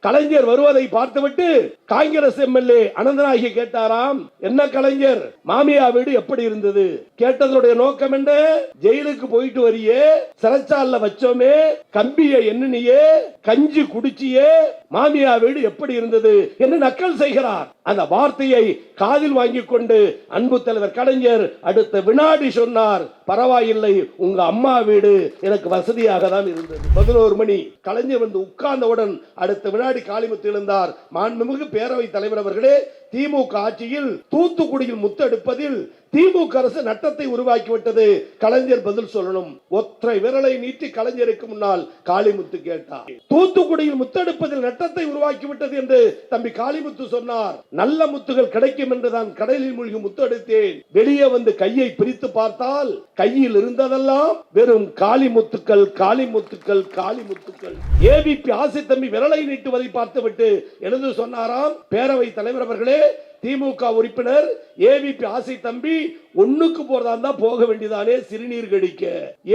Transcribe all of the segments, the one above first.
கலைஞர் வருவதை பார்த்துவிட்டு காங்கிரஸ் எம்எல்ஏ அனந்தநாயகி கேட்டாராம், என்ன கலைஞர், மாமியா வீடு எப்படி இருந்தது? கேட்டதனுடைய நோக்கம் என்ன? ஜெயிலுக்கு போயிட்டு வரியே, சிறைச்சாலைல வச்சோமே, கம்பியை எண்ணினியே, கஞ்சி குடிச்சியே, மாமியா வீடு எப்படி இருந்தது என்று நக்கல் செய்கிறார். அந்த வார்த்தையை காதில் வாங்கிக் கொண்டு அன்பு தலைவர் கலைஞர் அடுத்த வினாடி சொன்னார், பரவாயில்லை, உங்க அம்மா வீடு எனக்கு வசதியாக தான் இருந்தது. 11 மணி கலைஞர் வந்து உட்கார்ந்தவுடன் அடுத்த வினாடி காளிமுத்து எழுந்தார். மாண்புமிகு பேரவைத் தலைவர் அவர்களே, திமுக ஆட்சியில் தூத்துக்குடியில் முத்தெடுப்பதில் திமுக அரசு நட்டத்தை உருவாக்கிவிட்டது, கலைஞர் பதில் சொல்லணும். ஒற்றை விரலை நீட்டி கலைஞருக்கு முன்னால் காளிமுத்து கேட்டார். தூத்துக்குடியில் முத்தெடுப்பதில் நட்டத்தை உருவாக்கிவிட்டது என்று தம்பி காளிமுத்து சொன்னார். நல்ல முத்துகள் கிடைக்கும் என்று தான் கடலில் மூழ்கி முத்தெடுத்தேன். வெளியே வந்து கையை பிரித்து பார்த்தால் கையில் இருந்ததெல்லாம் வெறும் காளிமுத்துக்கள், காளிமுத்துக்கள், காளிமுத்துக்கள். ஏவிபி ஆசை தம்பி விரலை நீட்டுவதை பார்த்துவிட்டு எழுந்து சொன்னாராம், பேரவைத் தலைவர் அவர்களே, திமுக உறுப்பினர் ஏவிபி ஆசை தம்பி ஒண்ணுக்கு போறதா போக வேண்டியதானே, சிறுநீர் கடிக்க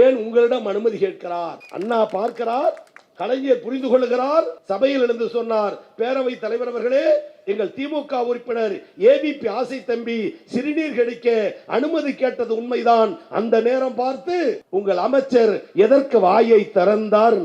ஏன் உங்களிடம் அனுமதி கேட்கிறார்? அண்ணா பார்க்கிறார், கலைஞர் புரிந்து கொள்கிறார். சபையில் எழுந்து சொன்னார், பேரவைத் தலைவர் அவர்களே, எங்கள் திமுக உறுப்பினர் ஏவிபி ஆசை தம்பி சிறுநீர் கடிக்க அனுமதி கேட்டது உண்மைதான். அந்த நேரம் பார்த்து உங்கள் அமைச்சர் எதற்கு வாயை திறந்தார்?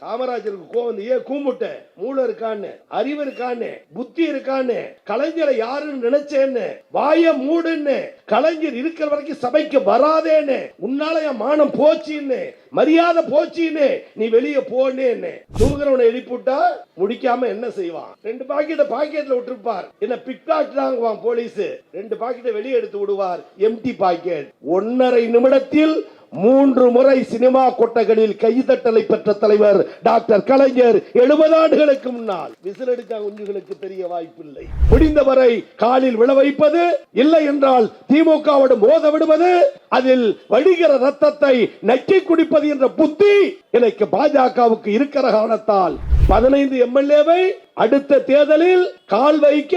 காமராஜருக்கு கோவம், ஏன் கூமுட்ட, மூளை இருக்கான்னு, அறிவு இருக்கான்னு, புத்தி இருக்கான்னு, கலைஞரை யாருன்னு நினைச்சேன்னு, வாய மூடுன்னு, கலைஞர் இருக்கிற வரைக்கும் சபைக்கு வராதேன்னு, உன்னால என் மானம் போச்சின்னு, மரியாதை போச்சின்னு, நீ வெளியே போனேன்னு. தூங்குறவனை எழுப்பிவிட்டா முடிக்காம என்ன செய்வான்? 2 பாக்கெட்ல விட்டுருப்பார். என்ன பிக்பாக்கெட் போலீஸ் 2 பாக்கெட்டை வெளியே எடுத்து விடுவார், எம்டி பாக்கெட். 1.5 நிமிடத்தில் 3 முறை சினிமா கொட்டைகளில் கைதட்டலை பெற்ற தலைவர் டாக்டர் கலைஞர் 70 ஆண்டுகளுக்கு முன்னால். விசில் அடிச்சா குஞ்சுகளுக்கு தெரிய வாய்ப்பில்லை. முடிந்தவரை காலில் விழ வைப்பது, இல்லை என்றால் திமுகவோடு மோத விடுவது, அதில் வடிகிற ரத்தத்தை நக்கி குடிப்பது என்ற புத்தி எனக்கு பாஜகவுக்கு இருக்கிற காரணத்தால் 15 எம்எல்ஏவை அடுத்த தேர்தலில் கால் வைக்க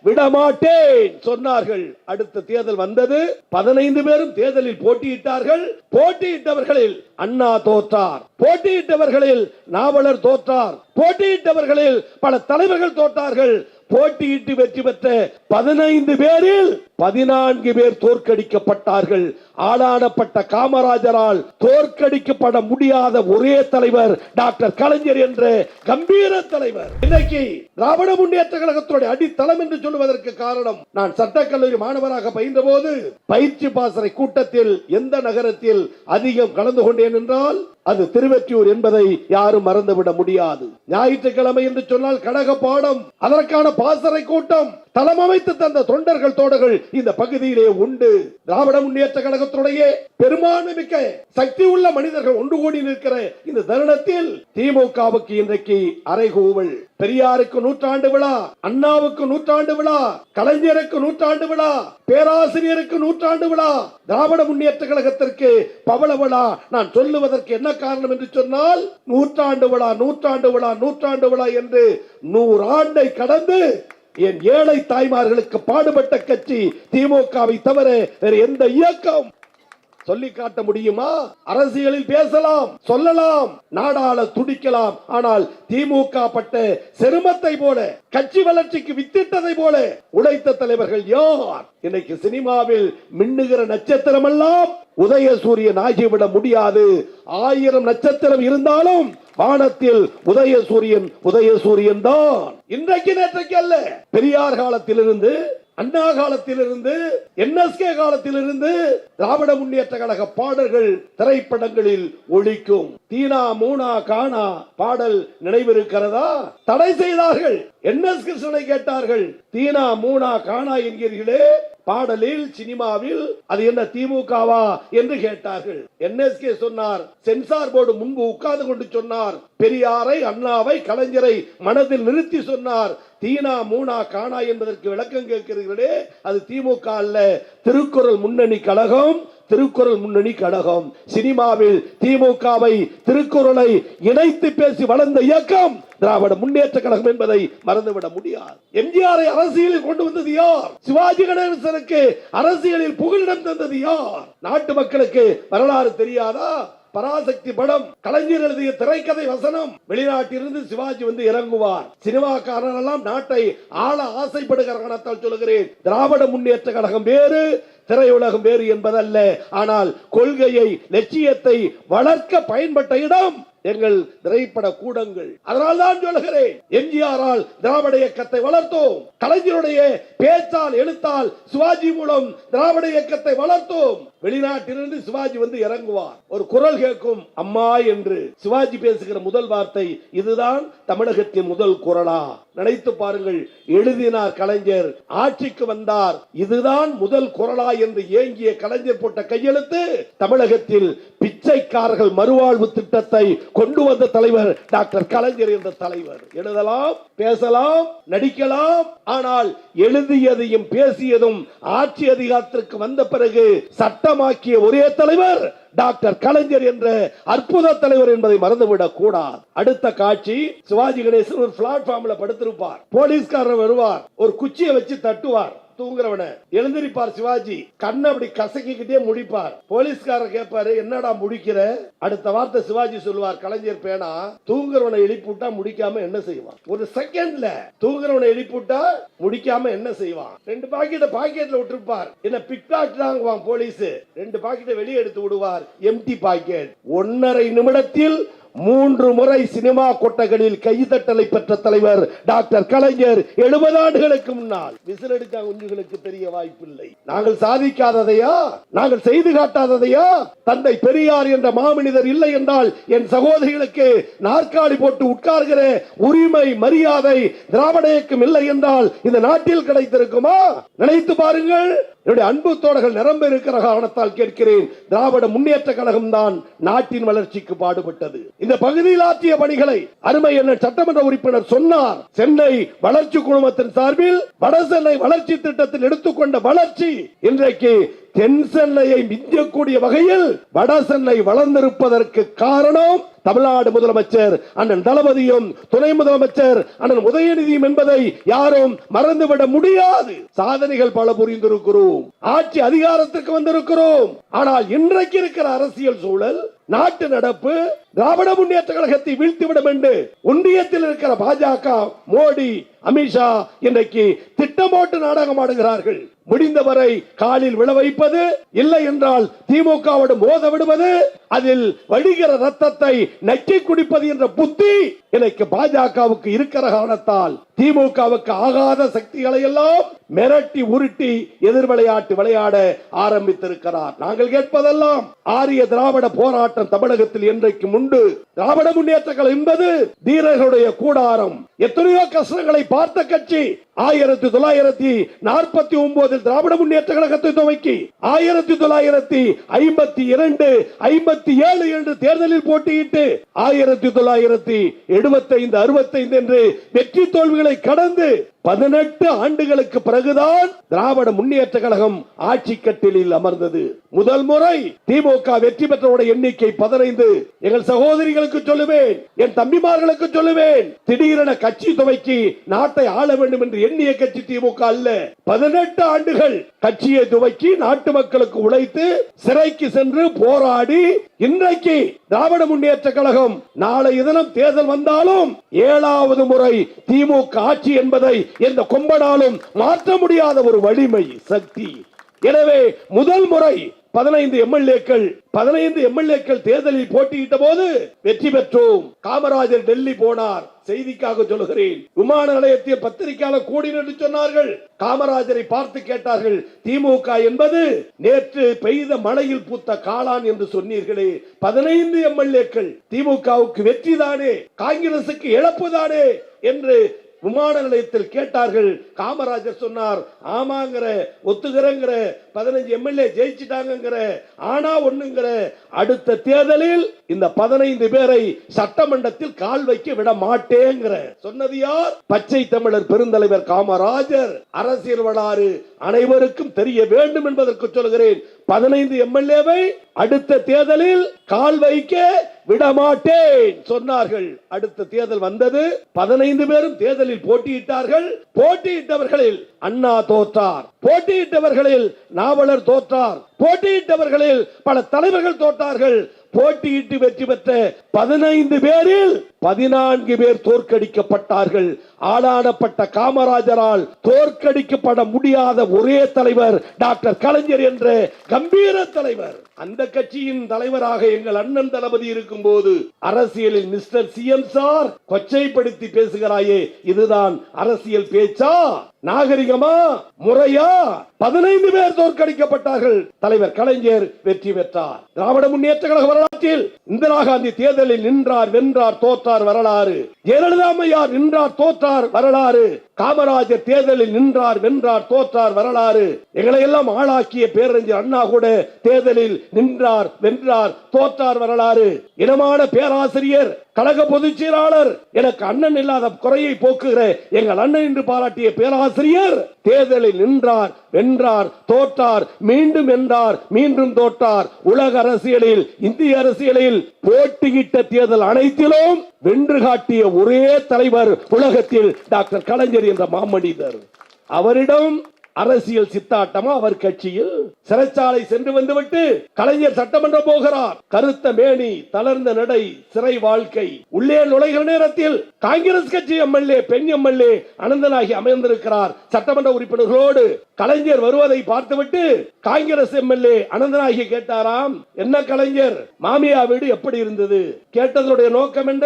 விடமாட்டேன் சொன்னார்கள். அடுத்த தேர்தல் வந்தது. 15 பேரும் தேர்தலில் போட்டியிட்டார்கள். போட்டியிட்டவர்களில் அண்ணா தோற்றார், போட்டியிட்டவர்களில் நாவலர் தோற்றார், போட்டியிட்டவர்களில் பல தலைவர்கள் தோற்றார்கள். போட்டியிட்டு வெற்றி பெற்ற 15 பேரில் 14 பேர் தோற்கடிக்கப்பட்டார்கள். ஆளானப்பட்ட காமராஜரால் தோற்கடிக்கப்பட முடியாத ஒரே தலைவர் டாக்டர் கலைஞர் என்ற கம்பீர தலைவர். இன்னைக்கு திராவிட முன்னேற்ற கழகத்துடைய அடித்தளம் என்று சொல்வதற்கு காரணம், நான் சட்டக்கல்லூரி மாணவராக பயின்ற போது பயிற்சி பாசறை கூட்டத்தில் எந்த நகரத்தில் அதிகம் கலந்து கொண்டேன் என்றால் அது திருவெற்றியூர் என்பதை யாரும் மறந்துவிட முடியாது. ஞாயிற்றுக்கிழமை என்று சொன்னால் கழக பாடம், அதற்கான பாசறை கூட்டம், தளம் அமைத்து தந்த தொண்டர்கள் தோடர்கள் இந்த பகுதியிலே உண்டு. திராவிட முன்னேற்ற கழகத்துடைய பெரும்பான்மை மிக்க சக்தி உள்ள மனிதர்கள் ஒன்று கூடி நிற்கிற இந்த தருணத்தில் திமுகவுக்கு இன்றைக்கு அறைகூவல். பெரியாருக்கு 100 விழா, அண்ணாவுக்கு 100 விழா, கலைஞருக்கு 100 விழா, பேராசிரியருக்கு 100 விழா, திராவிட முன்னேற்ற கழகத்திற்கு பவள விழா. நான் சொல்லுவதற்கு என்ன காரணம் என்று சொன்னால், 100 விழா, 100 விழா, 100 விழா என்று 100 ஆண்டை கடந்து என் ஏழை தாய்மார்களுக்கு பாடுபட்ட கட்சி திமுகவை தவிர வேறு எந்த இயக்கம் சொல்லி காட்ட முடியுமா? அரசியலில் பேசலாம், சொல்லலாம், நாடாள துடிக்கலாம். ஆனால் திமுக பட்ட சிரமத்தை போல, கட்சி வளர்ச்சிக்கு வித்திட்டதை போல உழைத்த தலைவர்கள் யார்? இன்னைக்கு சினிமாவில் மின்னுகிற நட்சத்திரம் எல்லாம் உதயசூரியன் ஆகிவிட முடியாது. 1000 நட்சத்திரம் இருந்தாலும் வானத்தில் உதயசூரியன் உதயசூரியன் தான். இன்றைக்கு நேற்றைக்கு அல்ல. பெரியார் காலத்திலிருந்து, அண்ணா காலத்திலிருந்து, என்எஸ்கே காலத்திலிருந்து திராவிட முன்னேற்ற கழக பாடல்கள் திரைப்படங்களில் ஒலிக்கும். தீனா மூனா காணா பாடல் நினைவிருக்கிறதா? தடை செய்தார்கள். என்எஸ் கிருஷ்ணனை கேட்டார்கள், தீனா மூனா காணா என்கிறீர்களே பாடலில், சினிமாவில், அது என்ன திமுகவா என்று கேட்டார்கள். என்எஸ்கே சொன்னார், சென்சார் போர்டு முன்பு உட்கார்ந்து கொண்டு சொன்னார், பெரியாரை, அண்ணாவை, கலைஞரை மனதில் நிறுத்தி சொன்னார், தீனா மூனா காணா என்பதற்கு விளக்கம் கேட்கிறீர்களே, அது திமுக அல்ல, திருக்குறள் முன்னணி கழகம், திருக்குறள் முன்னணி கழகம். சினிமாவில் திமுகவை, திருக்குறளை இணைத்து பேசி வளர்ந்த இயக்கம் திராவிட முன்னேற்ற கழகம் என்பதை மறந்துவிட முடியாது. எம்ஜிஆரை அரசியலில் கொண்டு வந்தது யார்? சிவாஜி கணேசனுக்கு அரசியலில் புகலிடம் தந்தது யார்? நாட்டு மக்களுக்கு வரலாறு தெரியாதா? பராசக்தி படம், கலைஞர் எழுதிய திரைக்கதை வசனம். வெளிநாட்டிலிருந்து சிவாஜி வந்து இறங்குவார். சினிமாக்காரர் எல்லாம் நாட்டை ஆள ஆசைப்படுகிற காரணத்தால் சொல்லுகிறேன், திராவிட முன்னேற்ற கழகம் வேறு, திரையுலகம் வேறு என்பதல்ல. ஆனால் கொள்கையை, லட்சியத்தை வளர்க்க பயன்பட்ட இடம் எங்கள் திரைப்பட கூடங்கள். அதனால் தான் சொல்லுகிறேன், எம்ஜிஆரால் திராவிட இயக்கத்தை வளர்த்தோம், கலைஞருடைய பேச்சால், எழுத்தால், சிவாஜி மூலம் திராவிட இயக்கத்தை வளர்த்தோம். வெளிநாட்டிலிருந்து சிவாஜி வந்து இறங்குவார், ஒரு குரல் கேட்கும், அம்மா என்று. சிவாஜி பேசுகிற முதல் வார்த்தை, இதுதான் தமிழகத்தின் முதல் குரலா? நினைத்து பாருங்கள். எழுதினார் கலைஞர், ஆட்சிக்கு வந்தார், இதுதான் முதல் குரலா என்று ஏங்கிய கலைஞர் போட்ட கையெழுத்து. தமிழகத்தில் பிச்சைக்காரர்கள் மறுவாழ்வு திட்டத்தை கொண்டு வந்த தலைவர் டாக்டர் கலைஞர் என்ற தலைவர். எழுதலாம், பேசலாம், நடிக்கலாம், ஆனால் எழுதியதையும் பேசியதும் ஆட்சி அதிகாரத்திற்கு வந்த பிறகு சட்டமாக்கிய ஒரே தலைவர் டாக்டர் கலைஞர் என்ற அற்புத தலைவர் என்பதை மறந்துவிடக் கூடாது. அடுத்த காட்சி, சிவாஜி கணேசன் ஒரு பிளாட்ஃபார்ம்ல படுத்திருப்பார். போலீஸ்காரர் வருவார், ஒரு குச்சியை வச்சு தட்டுவார், தூங்குறவன எழுந்திருப்பார். சிவாஜி கண்ணை அப்படி கசக்கிக்கிட்டே முடிப்பார். போலீஸ்காரர் கேட்பாரு, என்னடா முடிக்கிற? அடுத்த வார்த்தை சிவாஜி சொல்லுவார், கலைஞர் பேனா, தூங்குறவனை எழுப்பிவிட்டா முடிக்காம என்ன செய்வான்? ஒரு செகண்ட்ல தூங்குறவனை எழுப்பிவிட்டா முடிக்காம என்ன செய்வான்? 2 பாக்கெட்டை பாக்கெட்ல விட்டுருப்பார். என்ன பிக் பாக்கெட் போலீஸ் 2 பாக்கெட்டை வெளியே எடுத்து விடுவார், எம்டி பாக்கெட். 1.5 நிமிடத்தில் 3 முறை சினிமா கொட்டைகளில் கைதட்டலை பெற்ற தலைவர் டாக்டர் கலைஞர் 70 ஆண்டுகளுக்கு முன்னால். விசிலடித்த குஞ்சுகளுக்கு தெரிய வாய்ப்பில்லை. நாங்கள் சாதிக்காததையா, நாங்கள் செய்து காட்டாததையா? தந்தை பெரியார் என்ற மாமனிதர் இல்லை என்றால் என் சகோதரிகளுக்கு நாற்காலி போட்டு உட்கார்கிற உரிமை, மரியாதை திராவிட இயக்கம் இல்லை என்றால் இந்த நாட்டில் கிடைத்திருக்குமா? நினைத்து பாருங்கள். என்னுடைய அன்பு தோழர்கள் நிரம்ப இருக்கிற காரணத்தால் கேட்கிறேன், திராவிட முன்னேற்ற கழகம் தான் நாட்டின் வளர்ச்சிக்கு பாடுபட்டது. இந்த பகுதியில் ஆற்றிய பணிகளை அருமை என்ன சட்டமன்ற உறுப்பினர் சொன்னார். சென்னை வளர்ச்சி குழுமத்தின் சார்பில் வட சென்னை வளர்ச்சி திட்டத்தில் எடுத்துக்கொண்ட வளர்ச்சி இன்றைக்கு தென் சென்னையை மிஞ்சக்கூடிய வகையில் வட சென்னை வளர்ந்திருப்பதற்கு காரணம் தமிழ்நாடு முதலமைச்சர் அண்ணன் தளபதியும் துணை முதலமைச்சர் அண்ணன் உதயநிதியும் என்பதை யாரும் மறந்துவிட முடியாது. சாதனைகள் பல புரிந்திருக்கிறோம், ஆட்சி அதிகாரத்திற்கு வந்திருக்கிறோம். ஆனால் இன்றைக்கு இருக்கிற அரசியல் சூழல், நாட்டு நடப்பு திராவிட முன்னேற்ற கழகத்தை வீழ்த்திவிடும் என்று ஒன்றியத்தில் இருக்கிற பாஜக, மோடி, அமித்ஷா இன்றைக்கு திட்டம் போட்டு நாடகம் ஆடுகிறார்கள். முடிந்தவரை காலில் விழ வைப்பது, இல்லை என்றால் திமுகவோடு மோத விடுவது, அதில் வடிகிற ரத்தத்தை நக்கி குடிப்பது என்ற புத்தி எனக்கு பாஜகவுக்கு இருக்கிற காரணத்தால் திமுகவுக்கு ஆகாத சக்திகளை எல்லாம் மிரட்டி உருட்டி எதிர் விளையாட்டு விளையாட ஆரம்பித்திருக்கிறார். நாங்கள் கேட்பதெல்லாம் ஆரிய திராவிட போராட்டம் தமிழகத்தில் என்றைக்கு உண்டு. திராவிட முன்னேற்ற கழகம் என்பது தீரர்களுடைய கூடாரம். எத்தனையோ கஷ்டங்களை பார்த்த கட்சி. 1949 திராவிட முன்னேற்ற கழகத்தை துவக்கி 1952, 57 என்று தேர்தலில் போட்டியிட்டு 1975, 65 என்று வெற்றி தோல்விகளை கடந்து 18 ஆண்டுகளுக்கு பிறகுதான் திராவிட முன்னேற்ற கழகம் ஆட்சி கட்டிலில் அமர்ந்தது. முதல் முறை திமுக வெற்றி பெற்றவுடைய எண்ணிக்கை 15. எங்கள் சகோதரிகளுக்கு சொல்லுவேன், என் தம்பிமார்களுக்கு சொல்லுவேன், திடீரென கட்சி துவக்கி நாட்டை ஆள வேண்டும் என்று எண்ணிய கட்சி திமுக அல்ல. 18 ஆண்டுகள் கட்சியை துவக்கி நாட்டு மக்களுக்கு உழைத்து சிறைக்கு சென்று போராடி இன்றைக்கு திராவிட முன்னேற்ற கழகம் நாளை தினம் தேர்தல் வந்தாலும் 7வது முறை திமுக ஆட்சி என்பதை எந்த கொம்பனாலும் மாற்ற முடியாத ஒரு வலிமை, சக்தி. எனவே முதல் முறை 15 எம்எல்ஏக்கள் தேர்தலில் போட்டியிட்ட போது வெற்றி பெற்றோம். காமராஜர் டெல்லி போனார். செய்திக்காக சொல்லுகிறேன், விமான நிலையத்தில் பத்திரிகையாளர் கூடி நின்று சொன்னார்கள். காமராஜரை பார்த்து கேட்டார்கள், திமுக என்பது நேற்று பெய்த மழையில் பூத்த காளான் என்று சொன்னீர்களே, 15 எம்எல்ஏக்கள் திமுகவுக்கு வெற்றி தானே, காங்கிரசுக்கு இழப்பு தானே என்று விமான நிலையத்தில் கேட்டார்கள். காமராஜர் சொன்னார், ஆமாங்கிற, ஒத்துக்கிறங்கிற, 15 எம்எல்ஏ ஜெயிச்சிட்டாங்கிற, ஆனா ஒண்ணுங்கிற, அடுத்த தேர்தலில் இந்த 15 பேரை சட்டமன்றத்தில் கால் வைக்க விட மாட்டேங்கிற சொன்னது யார்? பச்சை தமிழர் பெருந்தலைவர் காமராஜர். அரசியல் வரலாறு அனைவருக்கும் தெரிய வேண்டும் என்பதற்கு சொல்கிறேன். 15 எம்எல்ஏவை அடுத்த தேர்தலில் கால் வைக்க விடமாட்டேன் சொன்னார்கள். அடுத்த தேர்தல் வந்தது. 15 பேரும் தேர்தலில் போட்டியிட்டார்கள். போட்டியிட்டவர்களில் அண்ணா தோற்றார், போட்டியிட்டவர்களில் நாவலர் தோற்றார், போட்டியிட்டவர்களில் பல தலைவர்கள் தோற்றார்கள், போட்டியிட்டு வெற்றி பெற்ற 15 பேரில் 14 பேர் தோற்கடிக்கப்பட்டார்கள். ஆளானப்பட்ட காமராஜரால் தோற்கடிக்கப்பட முடியாத ஒரே தலைவர் டாக்டர் கலைஞர் என்ற கம்பீர தலைவர். அந்த கட்சியின் தலைவராக எங்கள் அண்ணன் தளபதி இருக்கும் போது அரசியலில் மிஸ்டர் சிஎம் சார் கொச்சைப்படுத்தி பேசுகிறாயே, இதுதான் அரசியல் பேச்சா? நாகரிகமா? முறையா? 15 பேர் தோற்கடிக்கப்பட்டார்கள். தலைவர் கலைஞர் வெற்றி பெற்றார். திராவிட முன்னேற்ற கழக வரலாற்றில் இந்திரா காந்தி தேர்தலில் நின்றார், வென்றார், தோற்றார் வரலாறு. ஜெயலலிதா அம்மையார் நின்றார், தோற்றார் வரலாறு. காமராஜர் தேர்தலில் நின்றார், வென்றார், தோற்றார் வரலாறு. எங்களை எல்லாம் ஆளாக்கிய பேரறிஞர் அண்ணா கூட தேர்தலில் நின்றார், வென்றார், தோற்றார் வரலாறு. இனமான பேராசிரியர், கழக பொதுச் செயலாளர், எனக்கு அண்ணன் இல்லாத குறையை போக்குகிற எங்கள் அண்ணன் என்று பாராட்டிய பேராசிரியர் தேர்தலில் நின்றார், வென்றார், தோற்றார், மீண்டும் வென்றார், மீண்டும் தோற்றார். உலக அரசியலில், இந்திய அரசியலில் போட்டியிட்ட தேர்தல் அனைத்திலும் வென்று காட்டிய ஒரே தலைவர் உலகத்தில் டாக்டர் கலைஞர் என்ற மாமனிதர். அவரிடம் அரசியல் சித்தாட்டமா? அவர் கட்சியில் சிறைச்சாலை சென்று வந்துவிட்டு கலைஞர் சட்டமன்றம் போகிறார். கருத்த மேனி, தளர்ந்த நடை, சிறை வாழ்க்கை. உள்ளே நுழைகிற நேரத்தில் காங்கிரஸ் கட்சி எம்எல்ஏ, பெண் எம்எல்ஏ அனந்தனாகி அமர்ந்திருக்கிறார் சட்டமன்ற உறுப்பினர்களோடு. கலைஞர் வருவதை பார்த்துவிட்டு காங்கிரஸ் எம்எல்ஏ அனந்தனாகி கேட்டாராம், என்ன கலைஞர், மாமியா வீடு எப்படி இருந்தது? கேட்டதனுடைய நோக்கம் என்ன?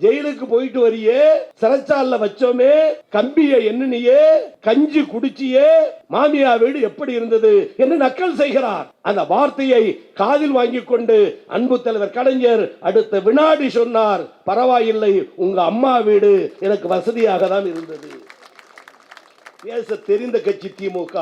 ஜெயிலுக்கு போயிட்டு வரியே, சிறைச்சாலை வச்சோமே, கம்பியை எண்ணினியே, கஞ்சி குடிச்சியே, மாமியா வீடு எப்படி இருந்தது என்று நக்கல் செய்கிறார். அந்த வார்த்தையை காதில் வாங்கிக் கொண்டு அன்பு தலைவர் கலைஞர் அடுத்த வினாடி சொன்னார், பரவாயில்லை, உங்க அம்மா வீடு எனக்கு வசதியாக தான் இருந்தது. பேச தெரிந்த கட்சி திமுக,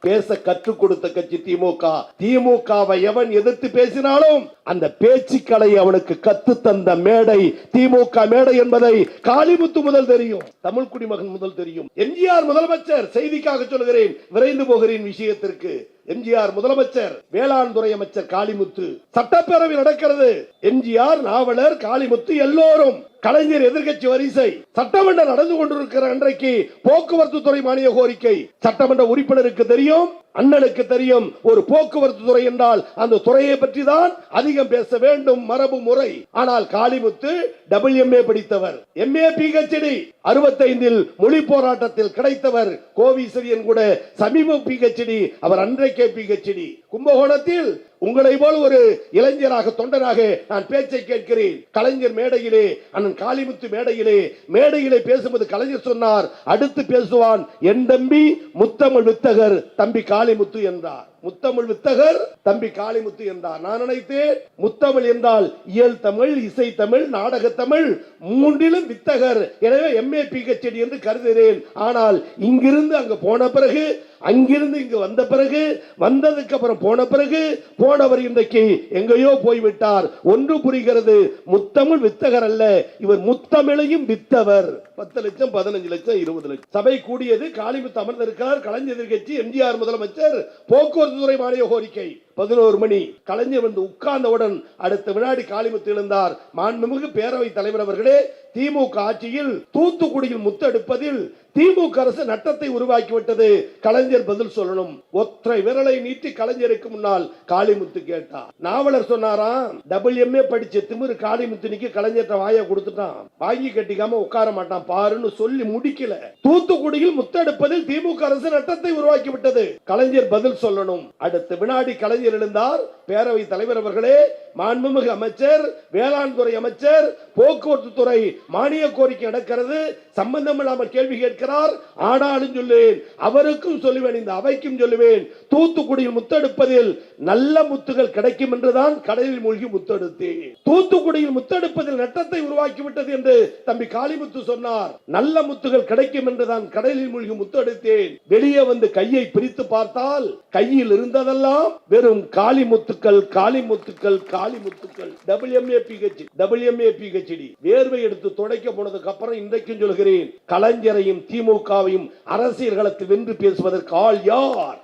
பேச கற்றுக் கொடுத்த கட்சி திமுக. திமுகவை எவன் எதிர்த்து பேசினாலும் அந்த பேச்சுக்களை அவனுக்கு கத்து தந்த மேடை திமுக மேடை என்பதை காளிமுத்து முதல் தெரியும், தமிழ் குடிமகன் முதல் தெரியும். எம்ஜிஆர் முதலமைச்சர், செய்திக்காக சொல்கிறேன், விரைந்து போகிறேன் விஷயத்திற்கு. எம்ஜிஆர் முதலமைச்சர், வேளாண் துறை அமைச்சர் காளிமுத்து. சட்டப்பேரவை நடக்கிறது. எம்ஜிஆர், நாவலர், காளிமுத்து எல்லோரும். கலைஞர் எதிர்கட்சி வரிசை. சட்டமன்றம் நடந்து கொண்டிருக்கிற அன்றைக்கு போக்குவரத்து துறை மானிய கோரிக்கை. சட்டமன்ற உறுப்பினருக்கு தெரியும், அண்ணனுக்கு தெரியும், ஒரு போக்குவரத்து துறை என்றால் அந்த துறையை பற்றி தான் அதிகம் பேச வேண்டும், மரபு முறை. ஆனால் காளிமுத்து WMA படித்தவர், MA PhD, 65 மொழி போராட்டத்தில் கிடைத்தவர். கோவிசரியன் கூட சமீப PhD, அவர் அன்றைக்கே PhD. கும்பகோணத்தில் உங்களை போல் ஒரு இளைஞராக, தொண்டராக நான் பேச்சை கேட்கிறேன். கலைஞர் மேடையிலே, அண்ணன் காளிமுத்து மேடையிலே பேசும்போது கலைஞர் சொன்னார், அடுத்து பேசுவான் என் தம்பி முத்தமிழ் வித்தகர் தம்பி காளிமுத்து என்றார். முத்தமிழ் வித்தகர் தம்பி காளிமுத்து என்றார். நான் நினைத்தேன் முத்தமிழ் என்றால் இயல் தமிழ், இசை தமிழ், நாடக தமிழ், மூன்றிலும் வித்தகர், எனவே MA PhD என்று கருதுகிறேன். ஆனால் இங்கிருந்து அங்கு போன பிறகு, அங்கிருந்து இங்கு வந்த பிறகு, வந்ததுக்கு அப்புறம் போன பிறகு, போனவர் இன்றைக்கு எங்கேயோ போய்விட்டார். ஒன்று புரிகிறது, முத்தமிழ் வித்தகர் அல்ல, இவர் முத்தமிழையும் வித்தவர். 10 லட்சம், 15 லட்சம், 20 லட்சம். சபை கூடியது. காளிமுத்து அமர்ந்திருக்கிறார். கலைஞர் எதிர்கட்சி, எம்ஜிஆர் முதலமைச்சர், போக்குவரத்து துறை மானிய கோரிக்கை. 11 மணி. கலைஞர் வந்து உட்கார்ந்தவுடன் அடுத்த வினாடி காளிமுத்து எழுந்தார். மாண்புமிகு பேரவை தலைவர் அவர்களே, திமுக ஆட்சியில் தூத்துக்குடியில் முத்தெடுப்பதில் திமுக அரசு நட்டத்தை உருவாக்கிவிட்டது, கலைஞர் பதில் சொல்லணும். ஒற்றை விரலை நீட்டி கலைஞருக்கு முன்னால் காளிமுத்து கேட்டார். நாவலர் சொன்னாராம், WMA படிச்ச திமிரு காளிமுத்துக்கு கலைஞர்ட்ட வாயை கொடுத்துட்டான், வாங்கி கட்டிக்காம உட்கார மாட்டான் பாருன்னு சொல்லி முடிக்கல. தூத்துக்குடியில் முத்தெடுப்பதில் திமுக அரசு நட்டத்தை உருவாக்கி விட்டது, கலைஞர் பதில் சொல்லணும். அடுத்த வினாடி கலைஞர் எழுந்தார். பேரவை தலைவர் அவர்களே, மாண்புமிகு அமைச்சர், வேளாண் துறை அமைச்சர், போக்குவரத்து துறை மானிய கோரிக்கை நடக்கிறது, சம்பந்தம் இல்லாமல் கேள்வி கேட்கிறார். ஆனாலும் சொல்லுவேன், அவருக்கும் சொல்லுவேன், இந்த அவைக்கும் சொல்லுவேன், தூத்துக்குடியில் முத்தெடுப்பதில் நல்ல முத்துகள் கிடைக்கும் என்றுதான் கடலில் மூழ்கி முத்தெடுத்தேன். தூத்துக்குடியில் முத்தெடுப்பதில் நட்டத்தை உருவாக்கிவிட்டது என்று தம்பி காளிமுத்து சொன்னார். நல்ல முத்துகள் கிடைக்கும் என்றுதான் கடலில் மூழ்கி முத்தெடுத்தேன். வெளியே வந்து கையை பிரித்து பார்த்தால் கையில் இருந்ததெல்லாம் வெறும் காளிமுத்துக்கள், காளிமுத்துக்கள், காளிமுத்துக்கள். WMA PhD. வேர்வை எடுத்து துடைக்க போனதுக்கு அப்புறம் இன்றைக்கும் சொல்கிறேன், கலைஞரையும் திமுகவையும் அரசியல் களத்தில் வென்று பேசுவதற்கு ஆள் யார்?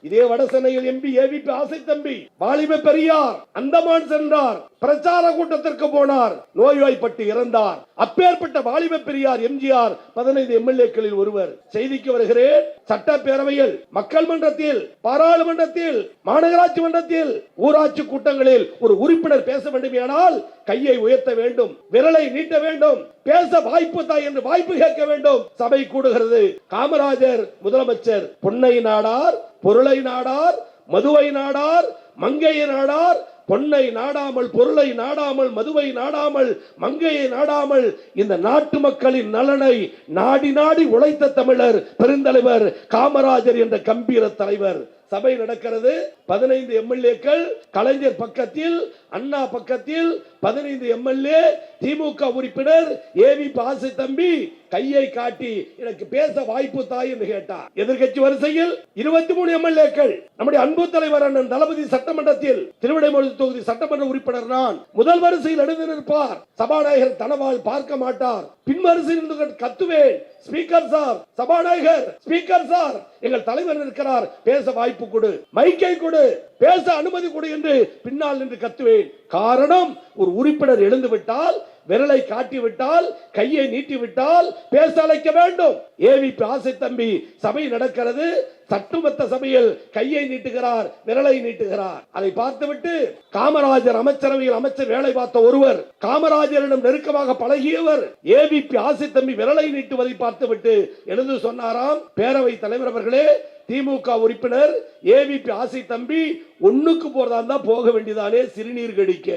இதே வடசென்னையில் எம்பி ஏவிபி ஆசை தம்பி வாலிப பெரியார் அந்தமான் சென்றார், பிரச்சார கூட்டத்திற்கு போனார், நோய்வாய்ப்பட்டு இறந்தார். அப்பேற்பட்ட வாலிப பெரியார் எம்ஜிஆர் 15 எம்எல்ஏக்களில் ஒருவர். செய்திக்கு வருகிறேன். சட்டப்பேரவையில், மக்கள் மன்றத்தில், பாராளுமன்றத்தில், மாநகராட்சி மன்றத்தில், ஊராட்சி கூட்டங்களில் ஒரு உறுப்பினர் பேச வேண்டுமானால் கையை உயர்த்த வேண்டும், விரலை நீட்ட வேண்டும், பேச வாய்ப்பு தாய் என்று வாய்ப்பு கேட்க வேண்டும். சபை கூடுகிறது. காமராஜர் முதலமைச்சர் பொன்னை நாடார், பொருளை நாடார், மதுவை நாடார், மங்கையை நாடார். பொன்னை நாடாமல், பொருளை நாடாமல், மதுவை நாடாமல், மங்கையை நாடாமல் இந்த நாட்டு மக்களின் நலனை நாடி நாடி உழைத்த தமிழர் பெருந்தலைவர் காமராஜர் என்ற கம்பீர தலைவர். சபை நடக்கிறது. 15 எம்எல்ஏக்கள், கலைஞர் பக்கத்தில், அண்ணா பக்கத்தில், 15 எம்எல்ஏ, திமுக உறுப்பினர் ஏவிபி ஆசை தம்பி கையை காட்டி எனக்கு பேச வாய்ப்பு தாய் என்று கேட்டார். எதிர்கட்சி வரிசையில் 23 எம்எல்ஏக்கள். நம்முடைய அன்பு தலைவர் அண்ணன் தளபதி சட்டமன்றத்தில் திருவிடைமருதூர் தொகுதி சட்டமன்ற உறுப்பினர் நான். முதல் வரிசையில் எழுந்து நிற்பார். சபாநாயகர் தனவால் பார்க்க மாட்டார். பின் வரிசையில் கத்துவேன், ஸ்பீக்கர் சார், சபாநாயகர், ஸ்பீக்கர் சார், எங்கள் தலைவர் இருக்கிறார், பேச வாய்ப்பு கொடு, மைக்கை கொடு, பேச அனுமதி கொடு என்று பின்னால் நின்று கத்துவேன். காரணம், ஒரு உறுப்பினர் எழுந்து விட்டால், விரலை காட்டிவிட்டால், கையை நீட்டிவிட்டால் பேச அழைக்க வேண்டும். ஏவிபி ஆசை தம்பி சபை நடக்கிறது. சட்டமன்ற சபையில் கையை நீட்டுகிறார், விரலை நீட்டுகிறார். அதை பார்த்துவிட்டு காமராஜர் அமைச்சரவையில் அமைச்சர் வேலை பார்த்த ஒருவர், காமராஜரிடம் நெருக்கமாக பழகியவர், ஏவிபி ஆசை தம்பி விரலை நீட்டுவதை பார்த்துவிட்டு எழுந்து சொன்னாராம், பேரவை தலைவர் அவர்களே, திமுக உறுப்பினர் ஏவிபி ஆசை தம்பி ஒண்ணுக்கு போறதா போக வேண்டியதானே சிறுநீர் கடிக்க,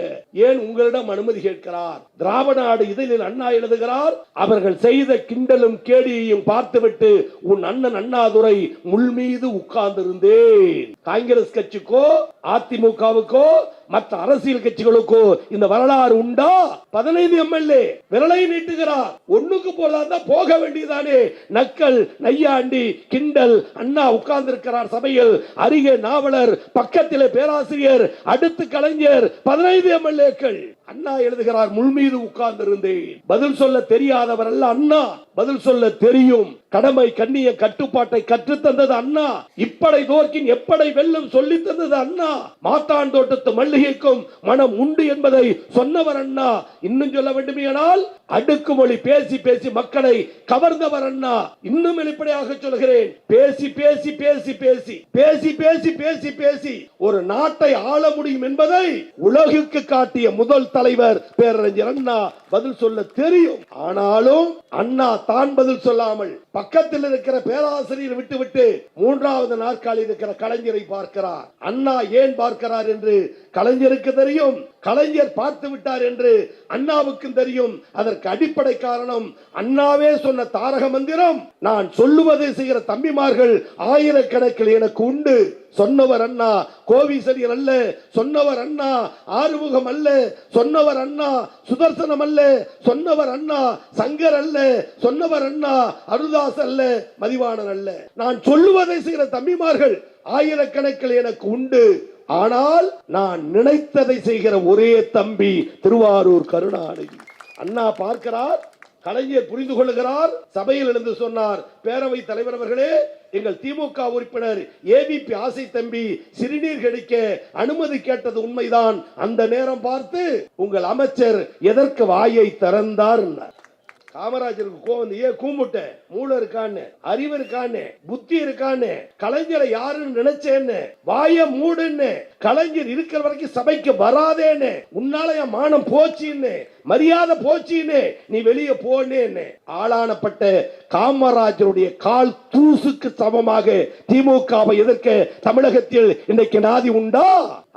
ஏன் உங்களிடம் அனுமதி கேட்கிறார்? திராவிட நாடு இதழில் அண்ணா எழுதுகிறார், அவர்கள் செய்த கிண்டலும் கேடியையும் பார்த்துவிட்டு உன் அண்ணன் அண்ணாதுரை முள் மீது உட்கார்ந்திருந்தேன். காங்கிரஸ் கட்சிக்கோ அதிமுகவுக்கோ மற்ற அரசியல் கட்சிகளுக்கோ இந்த வரலாறு உண்டா? 15 எம்எல்ஏ விரலை நீட்டுகிறார். ஒண்ணுக்கு போறதா போக வேண்டியதானே. நக்கல், நையாண்டி, கிண்டல். அண்ணா உட்கார்ந்து இருக்கிறார் சபையில், அருகே நாவலர், பக்கத்திலே பேராசிரியர், அடுத்து கலைஞர், 15 எம்எல்ஏக்கள். அண்ணா எழுதுகிறார், முள் மீது உட்கார்ந்து இருந்தேன். பதில் சொல்ல தெரியாதவர் அல்ல அண்ணா, பதில் சொல்ல தெரியும். கடமை கண்ணிய கட்டுப்பாட்டை கற்றுத்தந்தது அண்ணா. இப்படை தோற்கின் எப்படை வெல்லும் சொல்லி தந்தது அண்ணா. மாத்தான் தோட்டத்து மல்லிகைக்கும் மனம் உண்டு என்பதை சொன்னவர் அண்ணா. இன்னும் சொல்ல வேண்டுமானால் அடுக்குமொழி பேசி பேசி மக்களை கவர்ந்தவர் அண்ணா. இன்னும் வெளிப்படையாக சொல்கிறேன், பேசி பேசி பேசி பேசி பேசி பேசி பேசி பேசி ஒரு நாட்டை ஆள முடியும் என்பதை உலகுக்கு காட்டிய முதல் தலைவர் பேரறிஞர் அண்ணா. பதில் சொல்ல தெரியும். ஆனாலும் அண்ணா தான் பதில் சொல்லாமல் பக்கத்தில் இருக்கிற பேராசிரியர் விட்டுவிட்டு 3வது நாற்காலில் இருக்கிற கலைஞரை பார்க்கிறார். அண்ணா ஏன் பார்க்கிறார் என்று கலைஞருக்கு தெரியும், கலைஞர் பார்த்து விட்டார் என்று அண்ணாவுக்கும் தெரியும். அதற்கு அடிப்படை காரணம் அண்ணாவே சொன்ன தாரக மந்திரம், நான் சொல்லுவதை செய்கிற தம்பிமார்கள் ஆயிரக்கணக்கில் எனக்கு உண்டு. சொன்னவர் அண்ணா, கோவிசரியர் அல்ல. சொன்னவர் அண்ணா, ஆறுமுகம் அல்ல. சொன்னவர் அண்ணா, சுதர்சனம் அல்ல. சொன்னவர் அண்ணா, சங்கர் அல்ல. சொன்னவர் அண்ணா, அருதாஸ் அல்ல, மதிவாணன் அல்ல. நான் சொல்லுவதை செய்கிற தம்பிமார்கள் ஆயிரக்கணக்கில் எனக்கு உண்டு. ஆனால் நான் நினைத்ததை செய்கிற ஒரே தம்பி திருவாரூர் கருணாநிதி. அண்ணா பார்க்கிறார், கலைஞர் புரிந்து கொள்கிறார். சபையில் எழுந்து சொன்னார், பேரவை தலைவர் அவர்களே, எங்கள் திமுக உறுப்பினர் ஏவிபி ஆசை தம்பி சிறுநீர் கடிக்க அனுமதி கேட்டது உண்மைதான். அந்த நேரம் பார்த்து உங்கள் அமைச்சர் எதற்கு வாயை திறந்தார்? காமராஜருக்கு கோவம், ஏன் கூமுட்ட, மூளை இருக்கான்னு, அறிவு இருக்கான்னு, புத்தி இருக்கான்னு, கலைஞரை யாருன்னு நினைச்சேன்னு, வாய மூடுன்னு, கலைஞர் இருக்கிற வரைக்கும் சபைக்கு வராதேன்னு, உன்னால என் மானம் போச்சின்னு, மரியாதை போச்சின்னு, நீ வெளியே போனேன்னு ஆளானப்பட்ட காமராஜருடைய கால் தூசுக்கு சமமாக திமுகவை எதிர்க்க தமிழகத்தில் இன்றைக்கு நாதி உண்டா?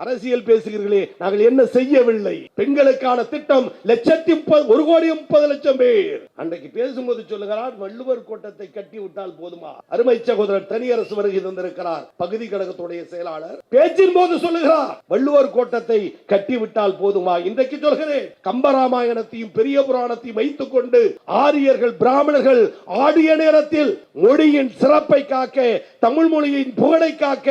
அரசியல் பேசுகிறீர்களே, நாங்கள் என்ன செய்யவில்லை? பெண்களுக்கான திட்டம் 1,30,00,000 பேர். அன்றைக்கு பேசும்போது சொல்லுகிறார், வள்ளுவர் கோட்டத்தை கட்டி விட்டால் போதுமா? அருமை சகோதரர் தனியரசு வருகை தந்திருக்கிறார், பகுதி கழகத்துடைய செயலாளர். பேச்சின் போது சொல்லுகிறார், வள்ளுவர் கோட்டத்தை கட்டி விட்டால் போதுமா? இன்றைக்கு சொல்கிறேன், கம்பராமாயணத்தையும் பெரிய புராணத்தையும் வைத்துக் கொண்டு ஆரியர்கள் பிராமணர்கள் ஆடிய நேரத்தில் மொழியின் சிறப்பை காக்க, தமிழ் மொழியின் புகழை காக்க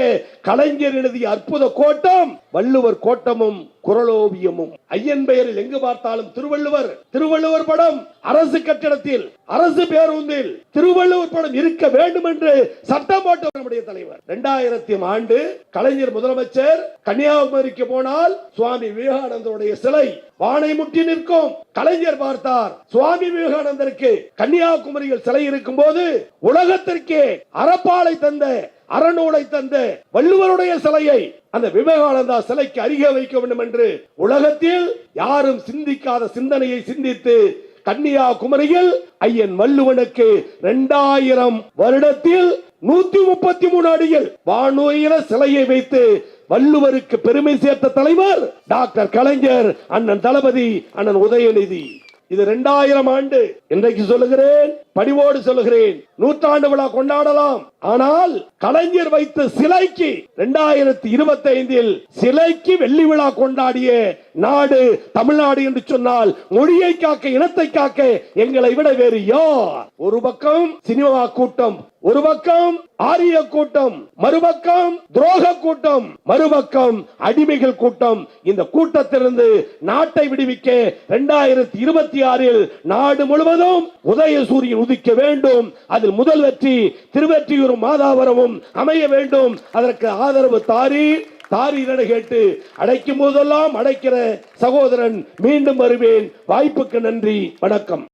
கலைஞர் எழுதிய அற்புத கோட்டம் வள்ளுவர் கோட்டமும் குறளோவியமும். ஐயன் பெயரில் எங்கு பார்த்தாலும் திருவள்ளுவர், திருவள்ளுவர் படம் அரசு கட்டிடத்தில், அரசு பேருந்தில் திருவள்ளுவர் படம் இருக்க வேண்டும் என்று சட்டம் போட்ட நம்முடைய தலைவர். 2000 ஆண்டு கலைஞர் முதலமைச்சர் கன்னியாகுமரிக்கு போனால் சுவாமி விவேகானந்தருடைய சிலை வானை முட்டி நிற்கும். கலைஞர் பார்த்தார், சுவாமி விவேகானந்தருக்கு கன்னியாகுமரியில் சிலை இருக்கும் போது உலகத்திற்கே அறப்பாலை தந்த, அறநூலை தந்த வள்ளுவருடைய சிலையை அந்த விவேகானந்தா சிலைக்கு அருகே வைக்க வேண்டும் என்று உலகத்தில் யாரும் சிந்திக்காத சிந்தனையை சிந்தித்து கன்னியாகுமரியில் ஐயன் வள்ளுவனுக்கு 2000 வருடத்தில் 133 அடியில் வானுயர சிலையை வைத்து வள்ளுவருக்கு பெருமை சேர்த்த தலைவர் டாக்டர் கலைஞர், அண்ணன் தளபதி, அண்ணன் உதயநிதி. இது 2000 ஆண்டு. இன்றைக்கு சொல்லுகிறேன், பணிவோடு சொல்லுகிறேன், 100 விழா கொண்டாடலாம். ஆனால் கலைஞர் வைத்த சிலைக்கு 2025 சிலைக்கு வெள்ளி விழா கொண்டாடிய நாடு தமிழ்நாடு என்று சொன்னால் மொழியை காக்க, இனத்தை காக்க எங்களை விட வேறு யார்? ஒரு பக்கம் சினிமா கூட்டம், ஒரு பக்கம் ஆரிய கூட்டம், மறுபக்கம் துரோக கூட்டம், மறுபக்கம் அடிமைகள் கூட்டம். இந்த கூட்டத்திலிருந்து நாட்டை விடுவிக்க 2026 நாடு முழுவதும் உதயசூரியன் உதிக்க வேண்டும். அதில் முதல் வெற்றி திருவெற்றியூர் மாதாவரமும் அமைய வேண்டும். அதற்கு ஆதரவு தாரீர் என கேட்டு அடைக்கும் போதெல்லாம் அடைக்கிற சகோதரன் மீண்டும் வருவேன். வாய்ப்புக்கு நன்றி, வணக்கம்.